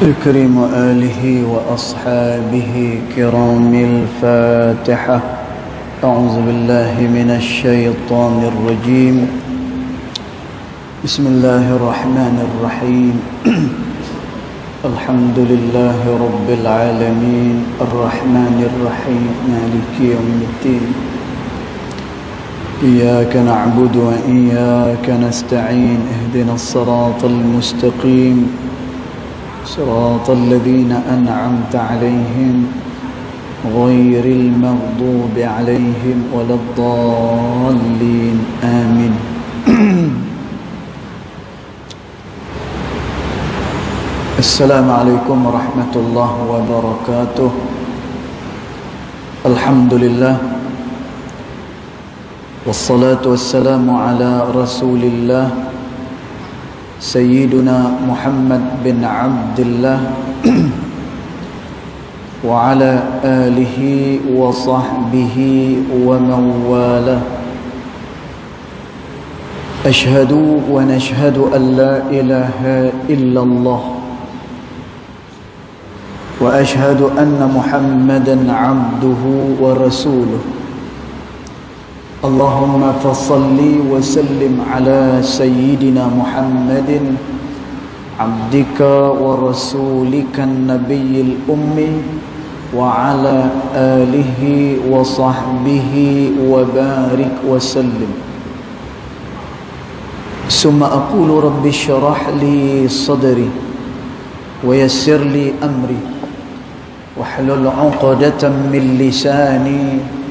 الكريم وآله وأصحابه كرام الفاتحة. أعوذ بالله من الشيطان الرجيم. بسم الله الرحمن الرحيم. الحمد لله رب العالمين الرحمن الرحيم مالك يوم الدين. إياك نعبد وإياك نستعين. اهدنا الصراط المستقيم صراط الذين أنعمت عليهم غير المغضوب عليهم ولا الضالين آمين. السلام عليكم ورحمة الله وبركاته. الحمد لله والصلاة والسلام على رسول الله سيدنا محمد بن عبد الله وعلى آله وصحبه ومن والاه. أشهد ونشهد أن لا إله إلا الله وأشهد أن محمدا عبده ورسوله. اللهم فصل وسلم على سيدنا محمد عبدك ورسولك النبي الأمي وعلى آله وصحبه وبارك وسلم. ثم أقول رب اشرح لي صدري ويسر لي أمري واحلل عقدة من لساني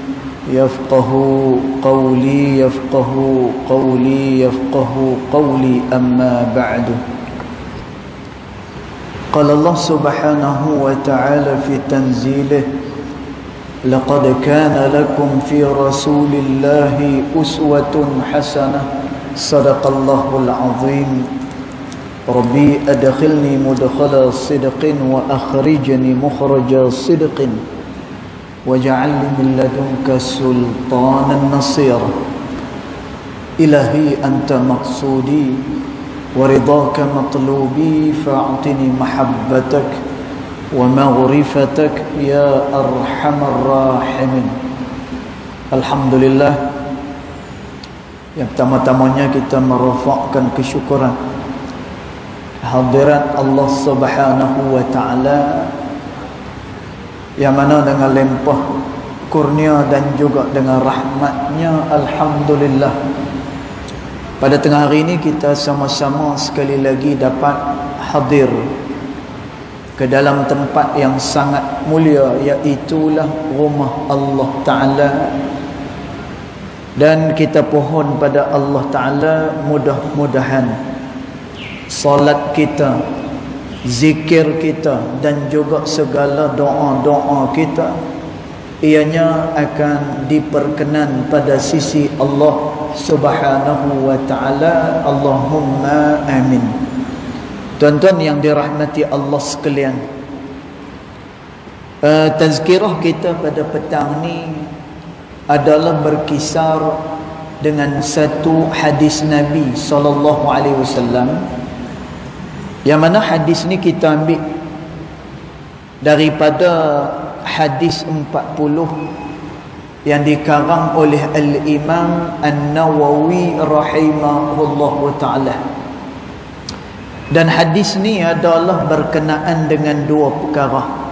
يفقه قولي يفقه قولي يفقه قولي. أما بعد، قال الله سبحانه وتعالى في تنزيله: لقد كان لكم في رسول الله أسوة حسنة. صدق الله العظيم. ربي أدخلني مدخل صدق وأخرجني مخرج صدق واجعل لي من لدنك سلطانا نصيرا. إلهي أنت مقصودي ورضاك مطلوبي فأعطني محبتك ومغرفتك يا أرحم الراحمين. Alhamdulillah, yang pertama-tamanya kita merafakkan kesyukuran hadirat Allah Subhanahu wa ta'ala, yang mana dengan limpah kurnia dan juga dengan rahmatnya, alhamdulillah, pada tengah hari ini kita sama-sama sekali lagi dapat hadir ke dalam tempat yang sangat mulia, iaitulah rumah Allah Ta'ala. Dan kita pohon pada Allah Ta'ala, mudah-mudahan solat kita, zikir kita dan juga segala doa-doa kita ianya akan diperkenan pada sisi Allah Subhanahu wa ta'ala. Allahumma amin. Tuan-tuan yang dirahmati Allah sekalian, tazkirah kita pada petang ni adalah berkisar dengan satu hadis Nabi sallallahu alaihi wasallam, yang mana hadis ni kita ambil daripada hadis 40 yang dikarang oleh Al-Imam An-Nawawi rahimahullahu ta'ala. Dan hadis ni adalah berkenaan dengan dua perkara.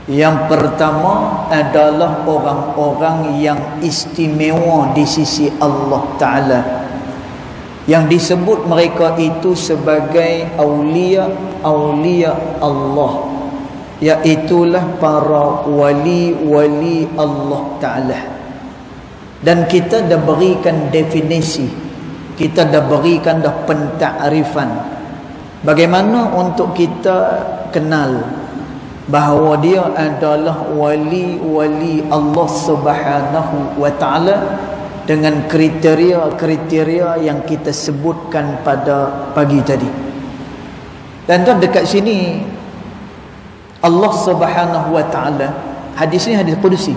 Yang pertama adalah orang-orang yang istimewa di sisi Allah Ta'ala, yang disebut mereka itu sebagai awliya Allah, iaitulah para wali-wali Allah Ta'ala. Dan kita dah berikan definisi, kita dah berikan dah pentakrifan bagaimana untuk kita kenal bahawa dia adalah wali-wali Allah Subhanahu wa ta'ala dengan kriteria-kriteria yang kita sebutkan pada pagi tadi. Dan dekat sini Allah Subhanahu wa ta'ala, hadis ni hadis qudusi,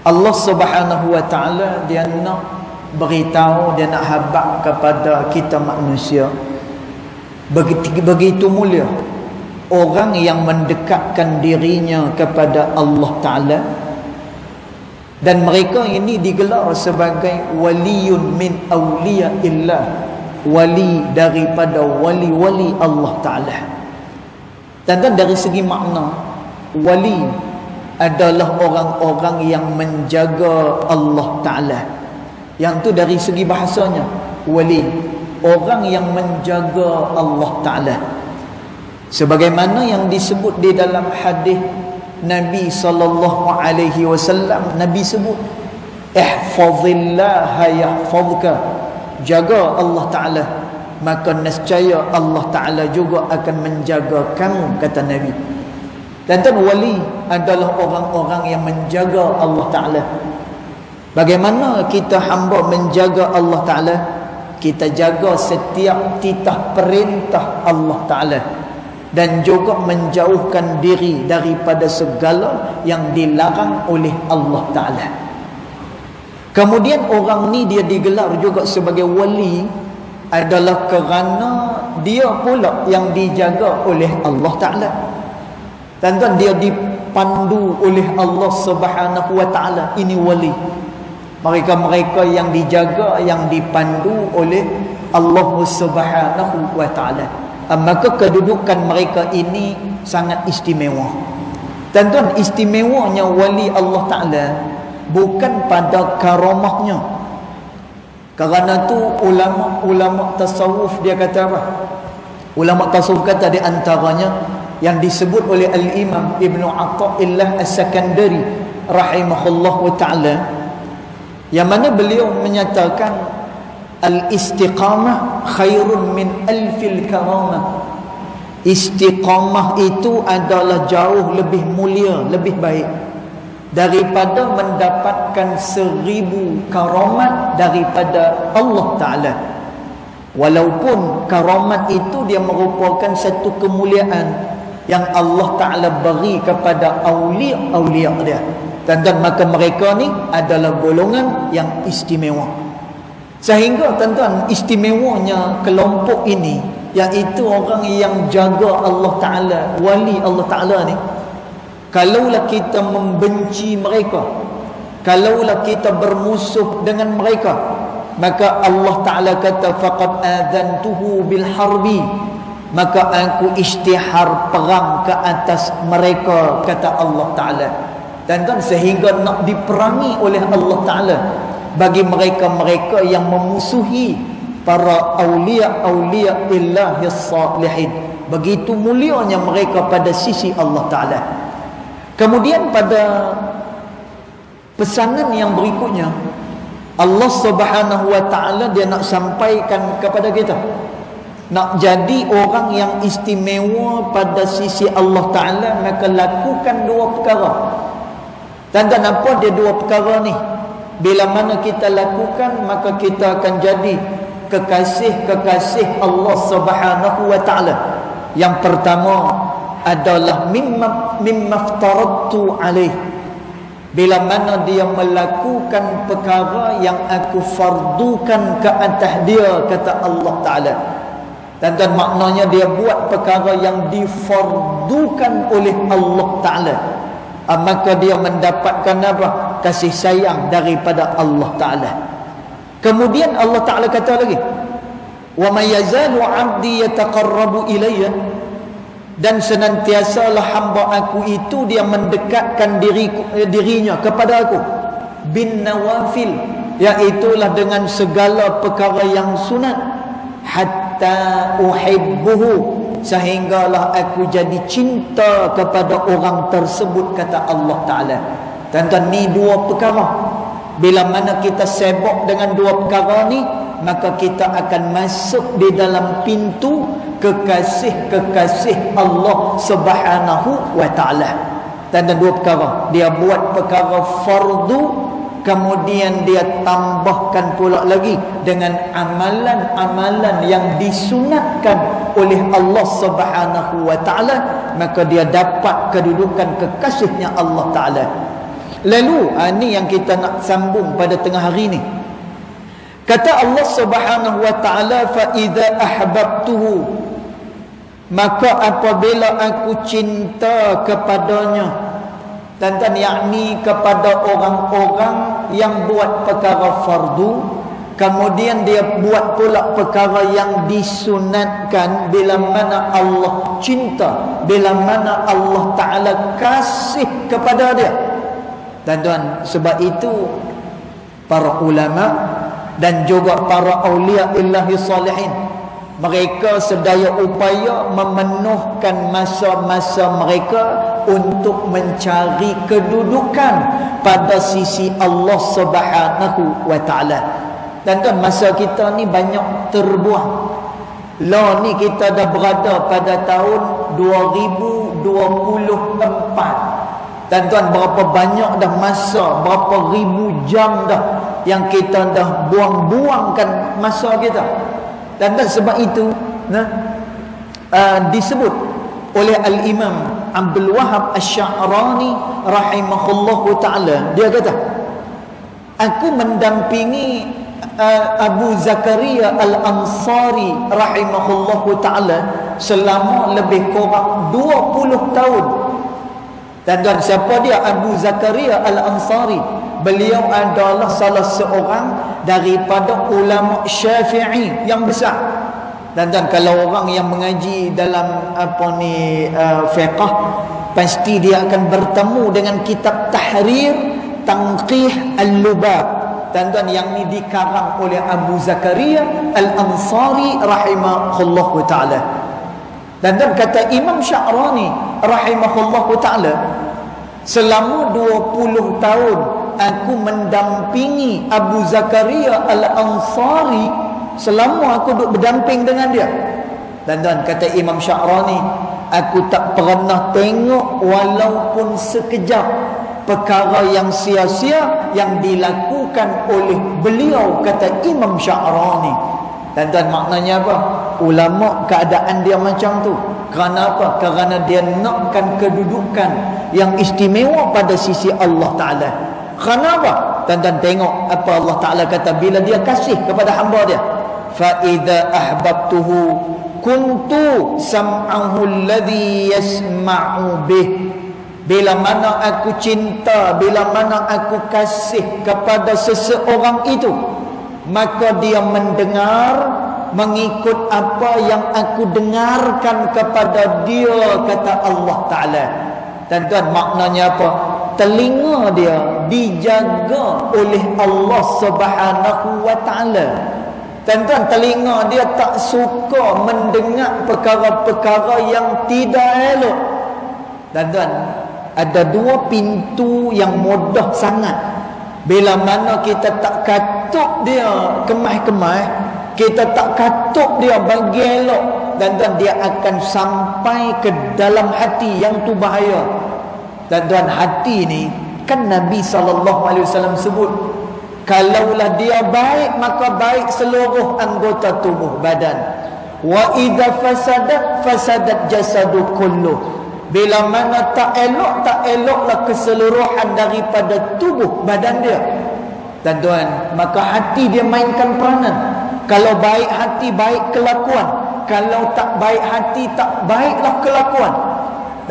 Allah Subhanahu wa ta'ala dia nak beritahu, dia nak habaq kepada kita manusia begitu mulia orang yang mendekatkan dirinya kepada Allah Ta'ala, dan mereka ini digelar sebagai waliyun min awliyaillah, wali daripada wali-wali Allah Ta'ala. Dan dari segi makna, wali adalah orang-orang yang menjaga Allah Ta'ala. Yang tu dari segi bahasanya, wali, orang yang menjaga Allah Ta'ala. Sebagaimana yang disebut di dalam hadis Nabi SAW, Nabi sebut, ihfazillaha yahfazka, jaga Allah Ta'ala, maka nescaya Allah Ta'ala juga akan menjaga kamu, kata Nabi. Dan wali adalah orang-orang yang menjaga Allah Ta'ala. Bagaimana kita hamba menjaga Allah Ta'ala? Kita jaga setiap titah perintah Allah Ta'ala, dan juga menjauhkan diri daripada segala yang dilarang oleh Allah Ta'ala. Kemudian orang ni dia digelar juga sebagai wali adalah kerana dia pula yang dijaga oleh Allah Ta'ala. Dan dia dipandu oleh Allah Subhanahu wa Ta'ala. Ini wali. Mereka-mereka yang dijaga, yang dipandu oleh Allah Subhanahu wa Ta'ala. Maka kedudukan mereka ini sangat istimewa. Tuan-tuan, istimewanya wali Allah Ta'ala bukan pada karamahnya. Kerana tu ulama tasawuf dia kata apa? Ulama tasawuf kata di antaranya yang disebut oleh Al-Imam Ibn Atta'illah As-Sakandari rahimahullahu ta'ala, yang mana beliau menyatakan al-istiqamah khairun min alfil karamah. Istiqamah itu adalah jauh lebih mulia, lebih baik daripada mendapatkan 1000 karamat daripada Allah Ta'ala. Walaupun karamat itu dia merupakan satu kemuliaan yang Allah Ta'ala beri kepada awliya-awliya dia. Dan maka mereka ni adalah golongan yang istimewa. Sehingga tuan-tuan, istimewanya kelompok ini, iaitu orang yang jaga Allah Ta'ala, wali Allah Ta'ala ni, kalaulah kita membenci mereka, kalaulah kita bermusuh dengan mereka, maka Allah Ta'ala kata faqad adzantuhu bil harbi, maka aku isytihar perang ke atas mereka, kata Allah Ta'ala. Dan sehingga nak diperangi oleh Allah Ta'ala bagi mereka-mereka yang memusuhi para awliya illahi salihin. Begitu mulianya mereka pada sisi Allah Ta'ala. Kemudian pada pesanan yang berikutnya, Allah Subhanahu wa Ta'ala dia nak sampaikan kepada kita, nak jadi orang yang istimewa pada sisi Allah Ta'ala, maka lakukan 2 perkara. Dan apa dia 2 perkara ni? Bila mana kita lakukan, maka kita akan jadi kekasih-kekasih Allah Subhanahu wa Ta'ala. Yang pertama adalah mimma aftaradtu alaih. Bila mana dia melakukan perkara yang aku fardukan ke atas dia, kata Allah Ta'ala. Dan maknanya dia buat perkara yang difardukan oleh Allah Ta'ala, maka dia mendapatkan apa? Kasih sayang daripada Allah Ta'ala. Kemudian Allah Ta'ala kata lagi, wa may yazalu 'abdi yataqarrabu ilayya, dan senantiasalah hamba aku itu dia mendekatkan dirinya kepada aku bin nawafil, iaitulah dengan segala perkara yang sunat, hatta uhibbuhu, sehinggalah aku jadi cinta kepada orang tersebut, kata Allah Ta'ala. Tuan-tuan, ni 2 perkara. Bila mana kita sibuk dengan 2 perkara ni, maka kita akan masuk di dalam pintu kekasih-kekasih Allah Subhanahu wa Ta'ala. Dan 2 perkara, dia buat perkara fardu, kemudian dia tambahkan pula lagi dengan amalan-amalan yang disunatkan oleh Allah Subhanahu wa Ta'ala, maka dia dapat kedudukan kekasihnya Allah Ta'ala. Lalu ini yang kita nak sambung pada tengah hari ni. Kata Allah Subhanahu wa Ta'ala, fa idza ahbabtuhu, maka apabila aku cinta kepadanya, dan yakni kepada orang-orang yang buat perkara fardu, kemudian dia buat pula perkara yang disunatkan, bila mana Allah cinta, bila mana Allah Ta'ala kasih kepada dia. Dan sebab itu para ulama dan juga para awliya illahi salihin, mereka sedaya upaya memenuhkan masa-masa mereka untuk mencari kedudukan pada sisi Allah Subhanahu wa Ta'ala. Dan masa kita ni banyak terbuang. Lah ni kita dah berada pada tahun 2024. Dan berapa banyak dah masa, berapa ribu jam dah yang kita dah buang-buangkan masa kita. Dan sebab itu disebut oleh Al-Imam Abdul Wahab Asy-Sya'rani rahimahullahu ta'ala, dia kata, aku mendampingi Abu Zakaria Al-Ansari rahimahullahu ta'ala selama lebih kurang 20 tahun. Dan siapa dia Abu Zakaria Al-Ansari? Beliau adalah salah seorang daripada ulama Syafi'i yang besar. Dan kalau orang yang mengaji dalam fiqh, pasti dia akan bertemu dengan kitab Tahrir Tanqih Al-Lubab. Dan yang ini dikarang oleh Abu Zakaria Al-Ansari rahimahullahu ta'ala. Dan kata Imam Sya'rani rahimahullahu ta'ala, selama 20 tahun aku mendampingi Abu Zakaria Al-Ansari, selama aku duduk berdamping dengan dia. Dan kata Imam Sya'rani, aku tak pernah tengok walaupun sekejap perkara yang sia-sia yang dilakukan oleh beliau, kata Imam Sya'rani. Dan maknanya apa? Ulama keadaan dia macam tu. Kerana apa? Kerana dia nakkan kedudukan yang istimewa pada sisi Allah Ta'ala. Kerana apa? Dan tengok apa Allah Ta'ala kata bila dia kasih kepada hamba dia. فَإِذَا أَحْبَبْتُهُ كُنْتُ سَمْعَهُ الَّذِي يَسْمَعُ بِهِ. Bila mana aku cinta, bila mana aku kasih kepada seseorang itu, maka dia mendengar, mengikut apa yang aku dengarkan kepada dia, kata Allah Ta'ala. Dan maknanya apa? Telinga dia dijaga oleh Allah Subhanahu wa Ta'ala. Dan telinga dia tak suka mendengar perkara-perkara yang tidak elok. Dan ada dua pintu yang mudah sangat. Bila mana kita tak katuk dia kemah-kemah, kita tak katuk dia bagi elok, dan dia akan sampai ke dalam hati yang tu bahaya. Dan hati ni kan Nabi SAW sebut, kalaulah dia baik, maka baik seluruh anggota tubuh badan. Wa idza fasadat jasadu kulluh. Bila mana tak eloklah keseluruhan daripada tubuh badan dia. Dan maka hati dia mainkan peranan. Kalau baik hati, baik kelakuan. Kalau tak baik hati, tak baiklah kelakuan.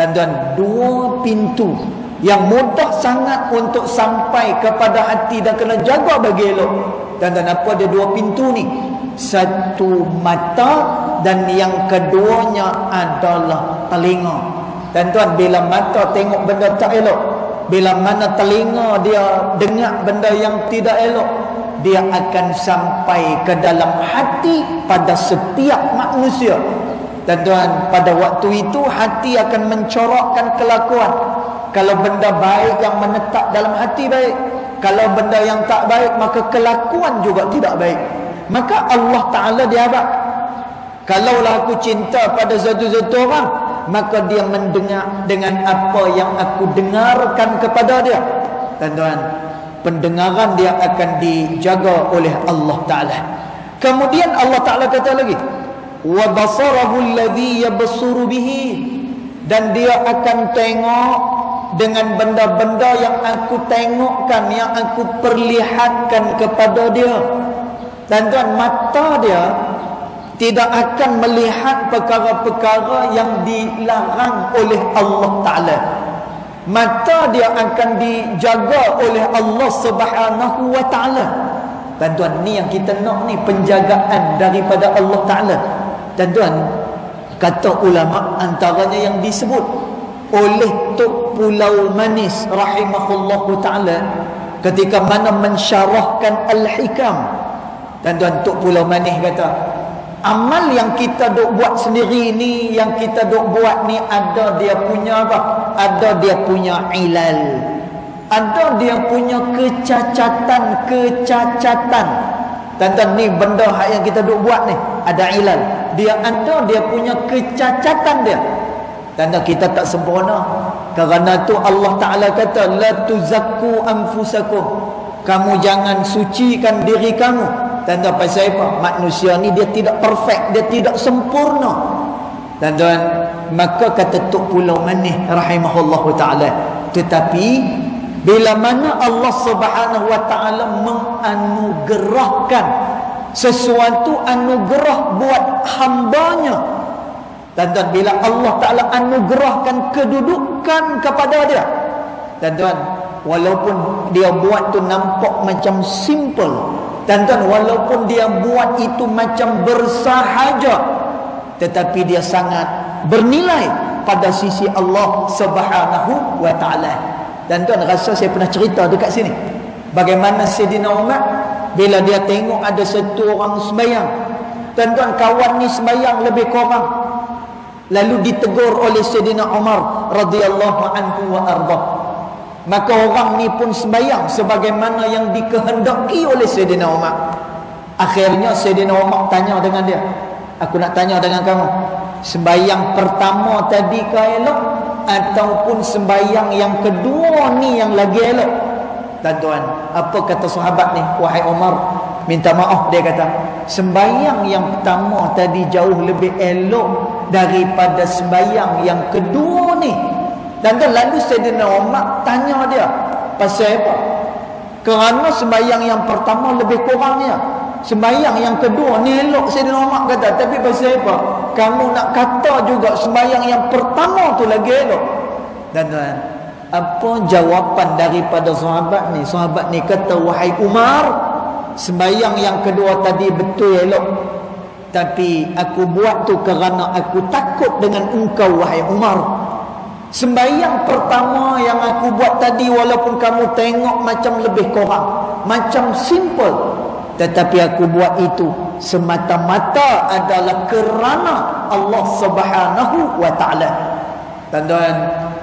Dan dua pintu yang mudah sangat untuk sampai kepada hati dan kena jaga bagi elok. Dan apa dia dua pintu ni? Satu mata, dan yang keduanya adalah telinga. Dan bila mata tengok benda tak elok, bila mana telinga dia dengar benda yang tidak elok, dia akan sampai ke dalam hati pada setiap manusia. Dan pada waktu itu hati akan mencorakkan kelakuan. Kalau benda baik yang menetap dalam hati baik, kalau benda yang tak baik, maka kelakuan juga tidak baik. Maka Allah Ta'ala diharap, kalaulah aku cinta pada satu-satu orang, maka dia mendengar dengan apa yang aku dengarkan kepada dia. Dan pendengaran dia akan dijaga oleh Allah Ta'ala. Kemudian Allah Ta'ala kata lagi, wa basarahu alladhi yabsuru bihi, dan dia akan tengok dengan benda-benda yang aku tengokkan, yang aku perlihatkan kepada dia. Dan mata dia tidak akan melihat perkara-perkara yang dilarang oleh Allah Ta'ala. Mata dia akan dijaga oleh Allah Subhanahu wa Ta'ala. Tuan-tuan, ni yang kita nak ni, penjagaan daripada Allah Ta'ala. Tuan-tuan, kata ulama, antaranya yang disebut oleh Tok Pulau Manis rahimahullahu ta'ala ketika mana mensyarahkan Al-Hikam. Tuan-tuan, Tok Pulau Manis kata, amal yang kita duk buat sendiri ni, yang kita duk buat ni, ada dia punya apa? Ada dia punya ilal, ada dia punya kecacatan. Tuan-tuan, ni benda yang kita duk buat ni ada ilal, dia ada dia punya kecacatan dia. Tanda kita tak sempurna. Kerana tu Allah Ta'ala kata, la tuzakku anfusakum, kamu jangan sucikan diri kamu. Tanda pasal apa? Manusia ni dia tidak perfect, dia tidak sempurna. Tuan-tuan, maka kata Tok Pulau Manis rahimahullahu ta'ala, tetapi bila mana Allah Subhanahu wa ta'ala menganugerahkan sesuatu anugerah buat hambanya, tuan-tuan, bila Allah Ta'ala anugerahkan kedudukan kepada dia, tuan-tuan, walaupun dia buat tu nampak macam simple, tuan-tuan, walaupun dia buat itu macam bersahaja, tetapi dia sangat bernilai pada sisi Allah Subhanahu wa Ta'ala. Tuan-tuan, rasa saya pernah cerita dekat sini bagaimana Sayyidina Umar bila dia tengok ada satu orang sembahyang. Tuan-tuan, kawan ni sembahyang lebih kurang, lalu ditegur oleh Sayyidina Umar radhiyallahu anhu wa arda. Maka orang ni pun sembahyang sebagaimana yang dikehendaki oleh Sayyidina Umar. Akhirnya Sayyidina Umar tanya dengan dia, aku nak tanya dengan kamu, sembahyang pertama tadi ke elok ataupun sembahyang yang kedua ni yang lagi elok? Tuan-tuan, apa kata sahabat ni? Wahai Umar, minta maaf, dia kata, sembahyang yang pertama tadi jauh lebih elok daripada sembahyang yang kedua ni. Dan lalu Sayyidina Umar tanya dia, pasal apa? Kerana sembahyang yang pertama lebih kurangnya, sembahyang yang kedua ni elok. Sayyidina Umar kata, tapi pasal apa? Kamu nak kata juga sembahyang yang pertama tu lagi elok. Dan apa jawapan daripada sahabat ni? Sahabat ni kata, wahai Umar, sembahyang yang kedua tadi betul elok, tapi aku buat tu kerana aku takut dengan engkau, wahai Umar. Sembahyang pertama yang aku buat tadi, walaupun kamu tengok macam lebih kurang, macam simple, tetapi aku buat itu semata-mata adalah kerana Allah Subhanahu wa ta'ala. Tuan-tuan,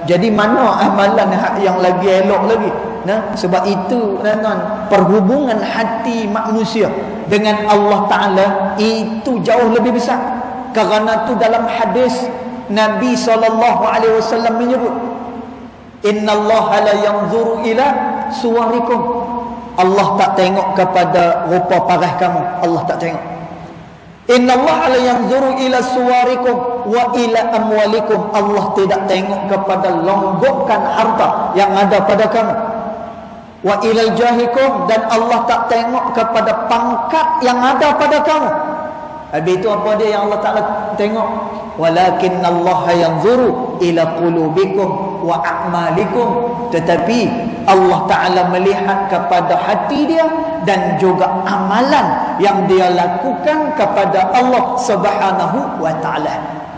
jadi mana amalan yang lagi elok lagi? Nah, sebab itu tuan-tuan, perhubungan hati manusia dengan Allah Ta'ala itu jauh lebih besar. Kerana tu dalam hadis Nabi SAW menyebut, innallaha la yanzuru ila suwarikum, Allah tak tengok kepada rupa parah kamu, Allah tak tengok. Innallaha la yanzuru ila suwarikum wa ila amwalikum, Allah tidak tengok kepada longgokan harta yang ada pada kamu. Wa ilal jahikum, dan Allah tak tengok kepada pangkat yang ada pada kamu. Habis itu apa dia yang Allah Ta'ala tengok? Walakinnallaha yanzuru ila qulubikum wa a'malikum, tetapi Allah Ta'ala melihat kepada hati dia dan juga amalan yang dia lakukan kepada Allah Subhanahu wa Ta'ala.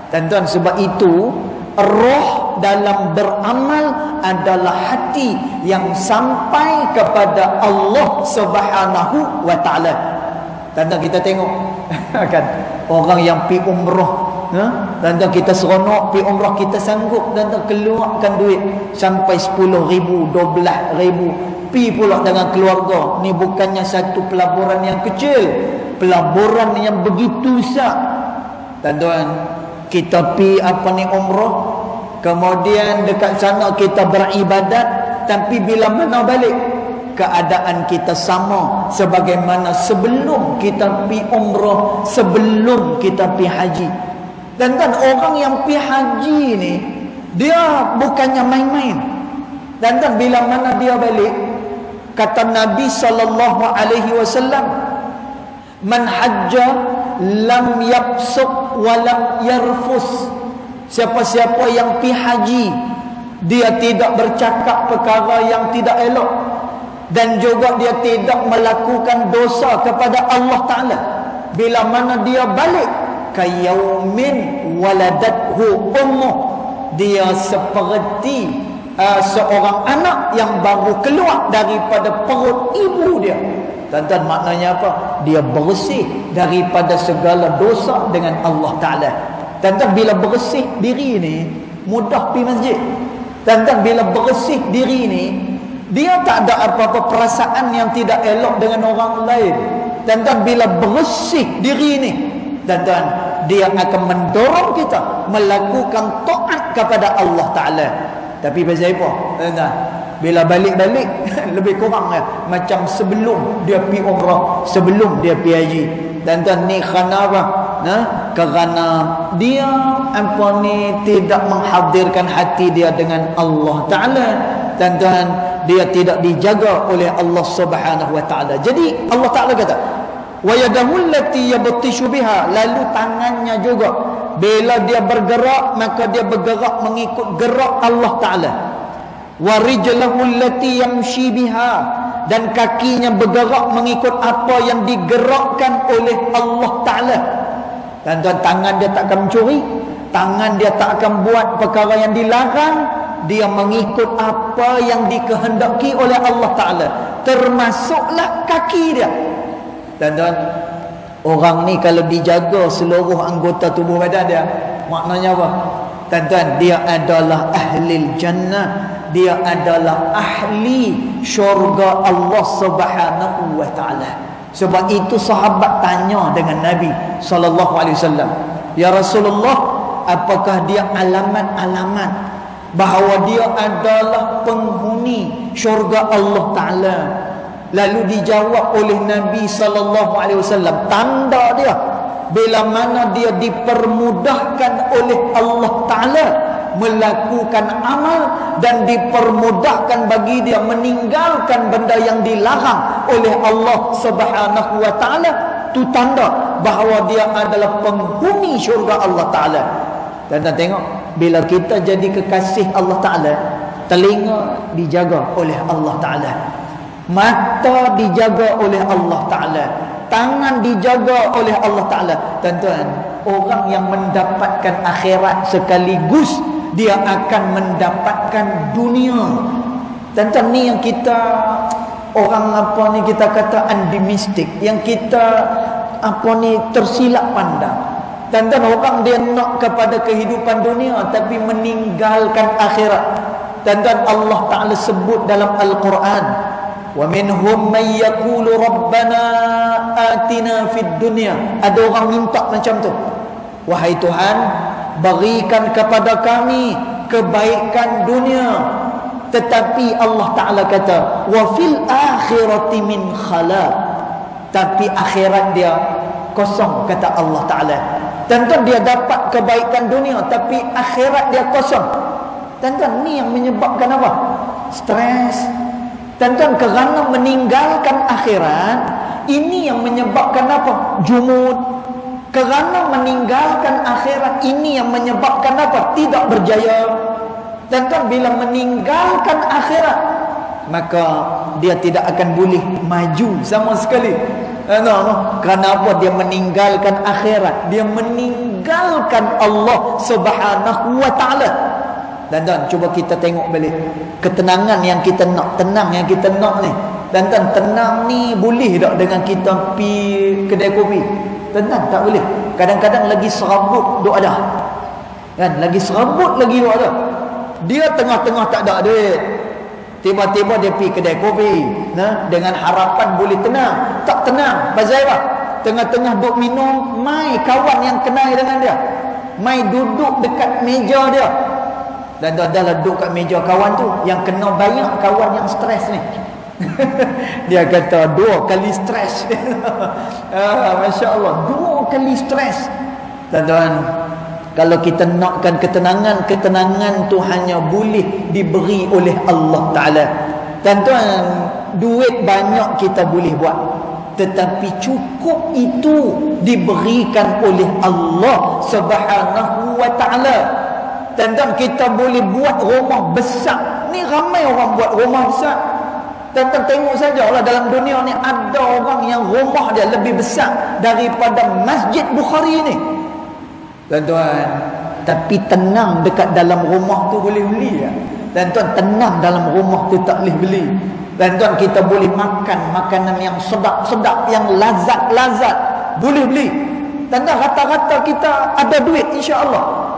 Tuan-tuan, sebab itu roh dalam beramal adalah hati yang sampai kepada Allah Subhanahu wa Ta'ala. Tuan-tuan, kita tengok kan orang yang pi umrah, tuan-tuan, kita seronok pi umrah, kita sanggup tuan-tuan keluarkan duit sampai 10,000, 12,000, pi pula dengan keluarga. Ni bukannya satu pelaburan yang kecil, pelaburan yang begitu besar. Tuan-tuan, kita pi apa ni umrah, kemudian dekat sana kita beribadat, tapi bila mana balik keadaan kita sama sebagaimana sebelum kita pi umrah, sebelum kita pi haji. Dan kan orang yang pi haji ni, dia bukannya main-main. Dan kan bila mana dia balik, kata Nabi SAW, man hajja lam yafsuq wa lam yarfus. Siapa-siapa yang pi haji, dia tidak bercakap perkara yang tidak elok, dan juga dia tidak melakukan dosa kepada Allah Ta'ala. Bila mana dia balik, kayaumin waladathu ummuh, dia seperti seorang anak yang baru keluar daripada perut ibu dia. Tuan-tuan, maknanya apa? Dia bersih daripada segala dosa dengan Allah Ta'ala. Tuan-tuan, bila bersih diri ni, mudah pergi masjid. Tuan-tuan, bila bersih diri ni, dia tak ada apa-apa perasaan yang tidak elok dengan orang lain. Tuan-tuan, bila bersih diri ni, tuan-tuan, dia akan mendorong kita melakukan taat kepada Allah Ta'ala. Tapi pasal apa? Tuan-tuan, bila balik-balik lebih kurang macam sebelum dia pergi umrah, sebelum dia pergi haji. Tuan-tuan, ni kerana apa? Kerana dia tidak menghadirkan hati dia dengan Allah Ta'ala. Tuan-tuan, dia tidak dijaga oleh Allah Subhanahu wa Ta'ala. Jadi Allah Ta'ala kata, wa yadahu allati yabtishu biha, lalu tangannya juga bila dia bergerak, maka dia bergerak mengikut gerak Allah Ta'ala. Wa rijlahu allati yamshi biha, dan kakinya bergerak mengikut apa yang digerakkan oleh Allah Ta'ala. Tuan-tuan, tangan dia tak akan mencuri, tangan dia tak akan buat perkara yang dilarang, dia mengikut apa yang dikehendaki oleh Allah Ta'ala, termasuklah kaki dia. Tuan-tuan, orang ni kalau dijaga seluruh anggota tubuh badan dia, maknanya apa? Tuan-tuan, dia adalah ahli jannah, dia adalah ahli syurga Allah Subhanahu wa Ta'ala. Sebab itu sahabat tanya dengan Nabi sallallahu alaihi wasallam, "Ya Rasulullah, apakah dia alamat-alamat bahawa dia adalah penghuni syurga Allah Ta'ala?" Lalu dijawab oleh Nabi sallallahu alaihi wasallam, tanda dia bila mana dia dipermudahkan oleh Allah Ta'ala melakukan amal, dan dipermudahkan bagi dia meninggalkan benda yang dilarang oleh Allah Subhanahu wa Ta'ala, itu tanda bahawa dia adalah penghuni syurga Allah Ta'ala. Dan tengok, bila kita jadi kekasih Allah Ta'ala, telinga dijaga oleh Allah Ta'ala, mata dijaga oleh Allah Ta'ala, tangan dijaga oleh Allah Ta'ala. Tuan-tuan, orang yang mendapatkan akhirat sekaligus dia akan mendapatkan dunia. Tuan-tuan, ni yang kita orang kita kata optimistik, yang kita tersilap pandang. Tuan-tuan, orang dia nak kepada kehidupan dunia tapi meninggalkan akhirat. Tuan-tuan, Allah Ta'ala sebut dalam Al-Quran, wa minhum man yaqulu rabbana atina fid dunya. Ada orang minta macam tu, wahai Tuhan, berikan kepada kami kebaikan dunia. Tetapi Allah Ta'ala kata, wa fil akhirati min khalaq, tapi akhirat dia kosong, kata Allah Ta'ala. Tuan-tuan, dia dapat kebaikan dunia tapi akhirat dia kosong. Tuan-tuan, ni yang menyebabkan apa? Stres. Tuan-tuan, kerana meninggalkan akhirat, ini yang menyebabkan apa? Jumud. Kerana meninggalkan akhirat, ini yang menyebabkan apa? Tidak berjaya. Tuan-tuan, bila meninggalkan akhirat, maka dia tidak akan boleh maju sama sekali. Kerana apa? Dia meninggalkan akhirat, dia meninggalkan Allah Subhanahu wa Ta'ala. Tuan-tuan, cuba kita tengok balik ketenangan yang kita nak, tenang yang kita nak ni. Tuan-tuan, tenang ni boleh tak dengan kita pergi kedai kopi? Tuan-tuan, tak boleh. Kadang-kadang lagi serabut duk ada, kan? Lagi serabut lagi duk ada. Dia tengah-tengah tak ada duit, tiba-tiba dia pergi kedai kopi, dengan harapan boleh tenang. Tak tenang. Pasal apa? Tengah-tengah duk minum, mai kawan yang kenal dengan dia, mai duduk dekat meja dia. Dan dah duduk kat meja kawan tu, yang kena banyak kawan yang stres ni. Dia kata 2 kali stres. Masya Allah, 2 kali stres. Tuan-tuan, kalau kita nakkan ketenangan, ketenangan tu hanya boleh diberi oleh Allah Ta'ala. Tuan-tuan, duit banyak kita boleh buat, tetapi cukup itu diberikan oleh Allah Subhanahu wa ta'ala. Dan kita boleh buat rumah besar. Ni ramai orang buat rumah besar. Dan tengok sajalah dalam dunia ni ada orang yang rumah dia lebih besar daripada Masjid Bukhari ni. Tuan-tuan, tapi tenang dekat dalam rumah tu boleh beli ya. Dan tuan, tenang dalam rumah tu tak boleh beli. Dan tuan, kita boleh makan makanan yang sedap-sedap, yang lazat-lazat, boleh beli. Dan rata-rata kita ada duit, insya-Allah.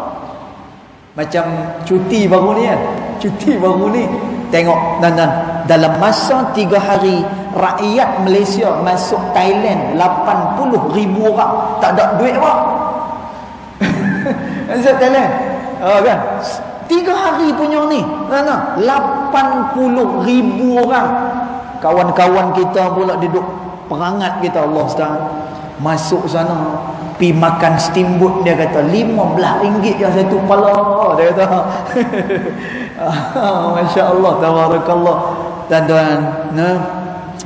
Macam cuti baru ni kan. Cuti baru ni, tengok dan dalam masa 3 hari rakyat Malaysia masuk Thailand 80,000 orang, tak ada duit apa. Masuk Thailand. Oh kan? 3 hari punya ni. 80,000 orang. Kawan-kawan kita pula duduk perangat kita, Allah Ustaz. Masuk sana, pi makan steamboat, dia kata RM15 yang satu kepala, dia kata. Masya Allah, tabarakallah. Tuan-tuan,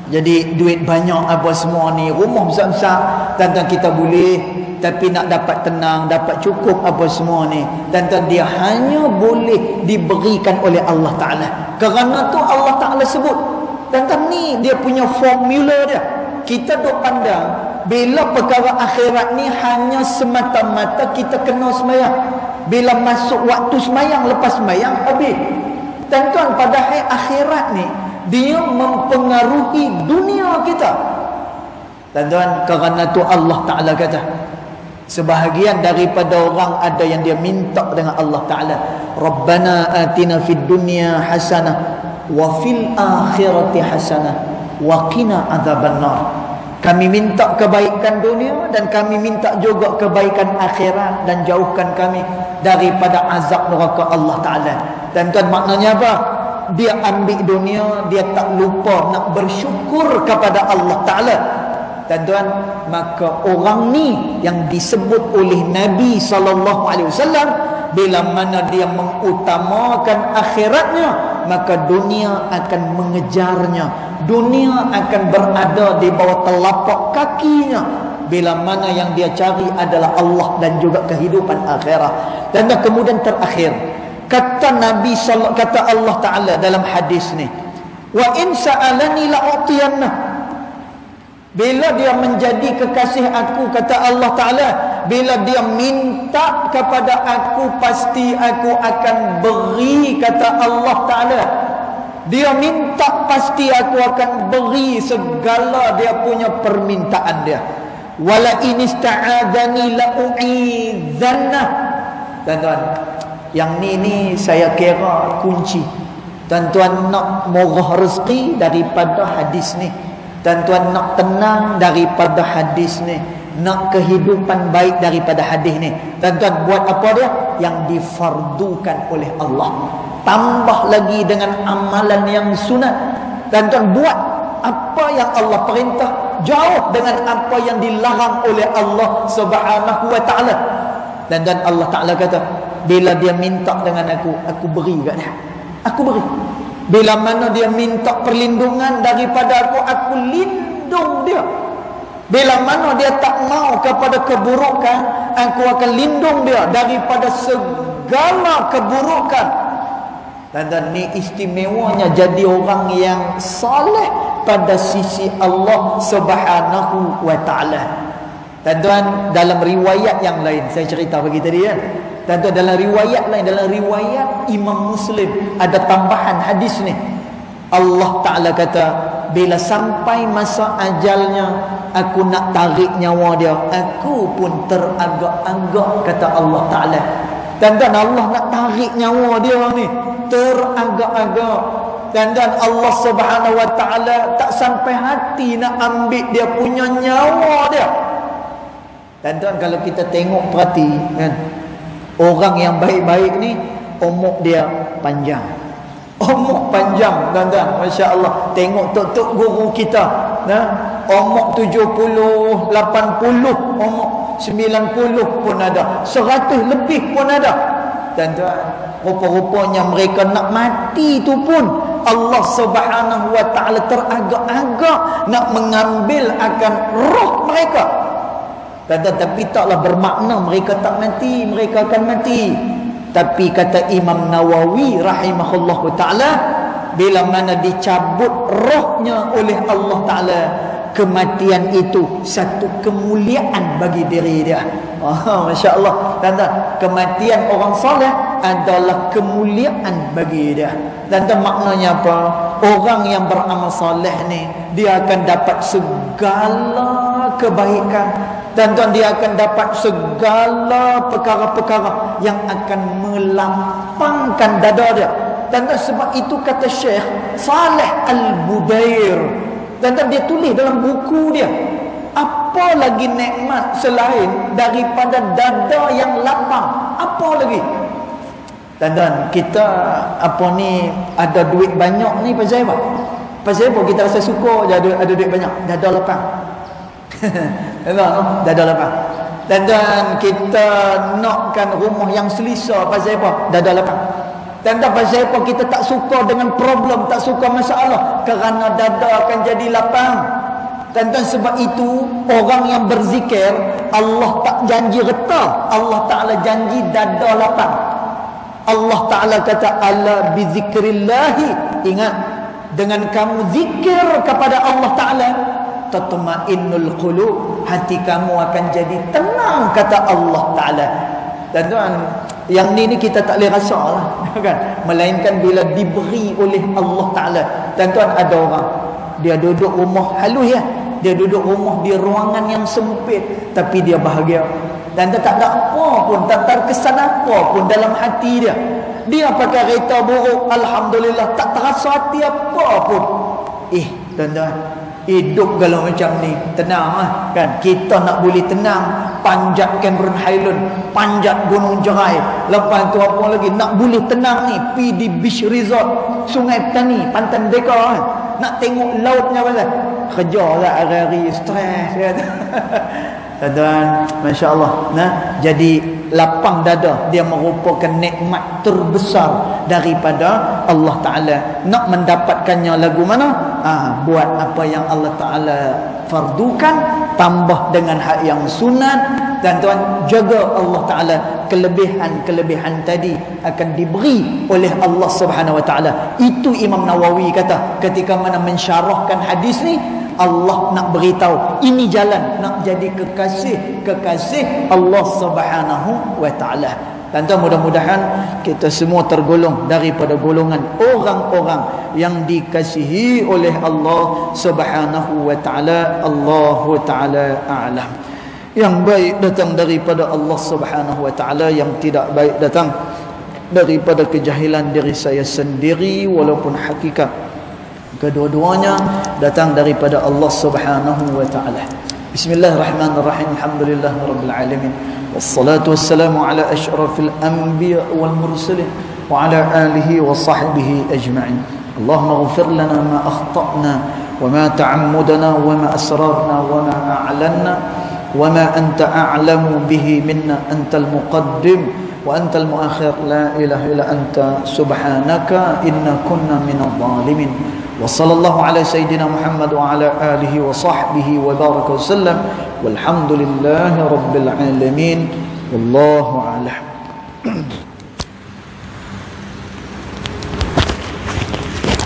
jadi duit banyak apa semua ni, rumah besar-besar, tuan-tuan kita boleh, tapi nak dapat tenang, dapat cukup apa semua ni, tuan-tuan, dia hanya boleh diberikan oleh Allah Ta'ala. Kerana tu Allah Ta'ala sebut, tuan-tuan, ni dia punya formula dia. Kita duk pandang bila perkara akhirat ni hanya semata-mata kita kena sembahyang. Bila masuk waktu sembahyang, lepas sembahyang habis. Tuan-tuan, padahal akhirat ni dia mempengaruhi dunia kita. Tuan-tuan, kerana tu Allah Ta'ala kata, sebahagian daripada orang ada yang dia minta dengan Allah Ta'ala, Rabbana atina fid dunya hasanah wa fil akhirati hasanah wa qina adzabannar. Kami minta kebaikan dunia dan kami minta juga kebaikan akhirat, dan jauhkan kami daripada azab neraka Allah Ta'ala. Dan tuan, maknanya apa? Dia ambil dunia, dia tak lupa nak bersyukur kepada Allah Ta'ala. Dan tuan, maka orang ni yang disebut oleh Nabi SAW, bila mana dia mengutamakan akhiratnya, maka dunia akan mengejarnya, dunia akan berada di bawah telapak kakinya, bila mana yang dia cari adalah Allah dan juga kehidupan akhirat. Dan kemudian terakhir, kata Nabi kata Allah Ta'ala dalam hadis ni, wa in sa'alani la'utiyanna. Bila dia menjadi kekasih aku, kata Allah Ta'ala, bila dia minta kepada aku, pasti aku akan beri, kata Allah Ta'ala. Dia minta, pasti aku akan beri segala dia punya permintaan dia. Wala in ista'adani la'u'idzanna. Tuan-tuan, yang ni saya kira kunci. Tuan-tuan nak murah rezeki daripada hadis ni. Tuan-tuan nak tenang daripada hadis ni, nak kehidupan baik daripada hadis ni. Tuan-tuan, buat apa dia? Yang difardukan oleh Allah. Tambah lagi dengan amalan yang sunat. Tuan-tuan, buat apa yang Allah perintah, jauh dengan apa yang dilarang oleh Allah Subhanahu wa ta'ala. Dan Allah Ta'ala kata, bila dia minta dengan aku beri kat dia. Aku beri. Bila mana dia minta perlindungan daripada aku lindung dia. Bila mana dia tak mau kepada keburukan, aku akan lindung dia daripada segala keburukan. Dan ni istimewanya jadi orang yang saleh pada sisi Allah Subhanahu wa ta'ala. Tuan-tuan, dalam riwayat yang lain, saya cerita bagi tadi kan, tuan-tuan, dalam riwayat lain, dalam riwayat Imam Muslim, ada tambahan hadis ni. Allah Ta'ala kata, bila sampai masa ajalnya, aku nak tarik nyawa dia, aku pun teragak-agak, kata Allah Ta'ala. Tuan-tuan, Allah nak tarik nyawa dia ni, teragak-agak. Dan Allah Subhanahu wa ta'ala tak sampai hati nak ambil dia punya nyawa dia. Dan tuan, kalau kita tengok perhati kan, orang yang baik-baik ni umur dia panjang. Umur panjang, tuan-tuan, masya-Allah. Tengok tok-tok guru kita, umur 70, 80, umur 90 pun ada, 100 lebih pun ada. Tuan-tuan, rupa-rupanya mereka nak mati tu pun Allah Subhanahu wa ta'ala teragak-agak nak mengambil akan roh mereka. Tuan-tuan, tapi taklah bermakna mereka tak mati, mereka akan mati. Tapi kata Imam Nawawi rahimahullahu ta'ala, bila mana dicabut rohnya oleh Allah Ta'ala, kematian itu satu kemuliaan bagi diri dia. Masya Allah. Tuan-tuan, kematian orang soleh adalah kemuliaan bagi dia. Tuan-tuan, maknanya apa? Orang yang beramal soleh ni, dia akan dapat segala kebaikan. Tuan-tuan, dia akan dapat segala perkara-perkara yang akan melampangkan dada dia. Tuan-tuan, sebab itu kata Syekh Saleh Al-Budair, tuan-tuan, dia tulis dalam buku dia, apa lagi nikmat selain daripada dada yang lapang? Apa lagi? Tuan-tuan, kita apa ni ada duit banyak ni pasal apa? Pasal apa kita rasa suka je ada duit banyak? Dada lapang. Dada lapang. Tuan-tuan, kita nakkan rumah yang selesa pasal apa? Dada lapang. Tanda pasal apa kita tak suka dengan problem, tak suka masalah? Kerana dada akan jadi lapang. Tuan-tuan, sebab itu orang yang berzikir, Allah tak janji reta, Allah Ta'ala janji dada lapang. Allah Ta'ala kata, ala bizikrillahi, ingat, dengan kamu zikir kepada Allah Ta'ala, tatma'innul qulub, hati kamu akan jadi tenang, kata Allah Ta'ala. Tuan-tuan, yang ni kita tak boleh rasa lah, kan? Melainkan bila diberi oleh Allah Ta'ala. Tuan-tuan, ada orang dia duduk rumah halus ya, dia duduk rumah di ruangan yang sempit, tapi dia bahagia. Dan dia tak ada apa pun, tak terkesan apa pun dalam hati dia. Dia pakai kereta buruk, alhamdulillah, tak terasa hati apa pun. Tuan-tuan, hidup kalau macam ni tenang lah, kan? Kita nak boleh tenang, panjat Cameron Highland, panjat Gunung Jerai, lepas tu apa lagi, nak boleh tenang ni pergi di beach resort Sungai Petani, Pantai Merdeka, kan? Nak tengok lautnya pasal kerja lah hari-hari, stres, kan? Tuan-tuan, Masya Allah, nah, jadi lapang dada, dia merupakan nikmat terbesar daripada Allah Ta'ala. Nak mendapatkannya lagu mana? Buat apa yang Allah Ta'ala fardukan, tambah dengan hak yang sunat. Dan tuan, jaga Allah Ta'ala, kelebihan-kelebihan tadi akan diberi oleh Allah Subhanahu Wa Ta'ala. Itu Imam Nawawi kata ketika mana mensyarahkan hadis ni, Allah nak beritahu ini jalan nak jadi kekasih Allah Subhanahu wa Ta'ala. Tuan-tuan, mudah-mudahan kita semua tergolong daripada golongan orang-orang yang dikasihi oleh Allah Subhanahu wa Ta'ala. Allahu Ta'ala a'lam. Yang baik datang daripada Allah Subhanahu wa Ta'ala, yang tidak baik datang daripada kejahilan diri saya sendiri, walaupun hakikat kedua-duanya datang daripada Allah Subhanahu wa Ta'ala. Bismillahirrahmanirrahim. Alhamdulillahirabbil alamin. Wassalatu wassalamu ala asyrafil anbiya wal mursalin wa ala alihi wa sahbihi ajma'in. Allahumma ighfir lana ma akhta'na wa ma ta'ammudna wa ma asrarna wa ma a'lanna wa ma anta a'lamu bihi minna, antal muqaddim wa antal muakhir, la ilaha illa anta subhanaka inna kunna minadh dhalimin. وصلى الله على سيدنا محمد وعلى آله وصحبه وبارك وسلم والحمد لله رب العالمين والله أعلم.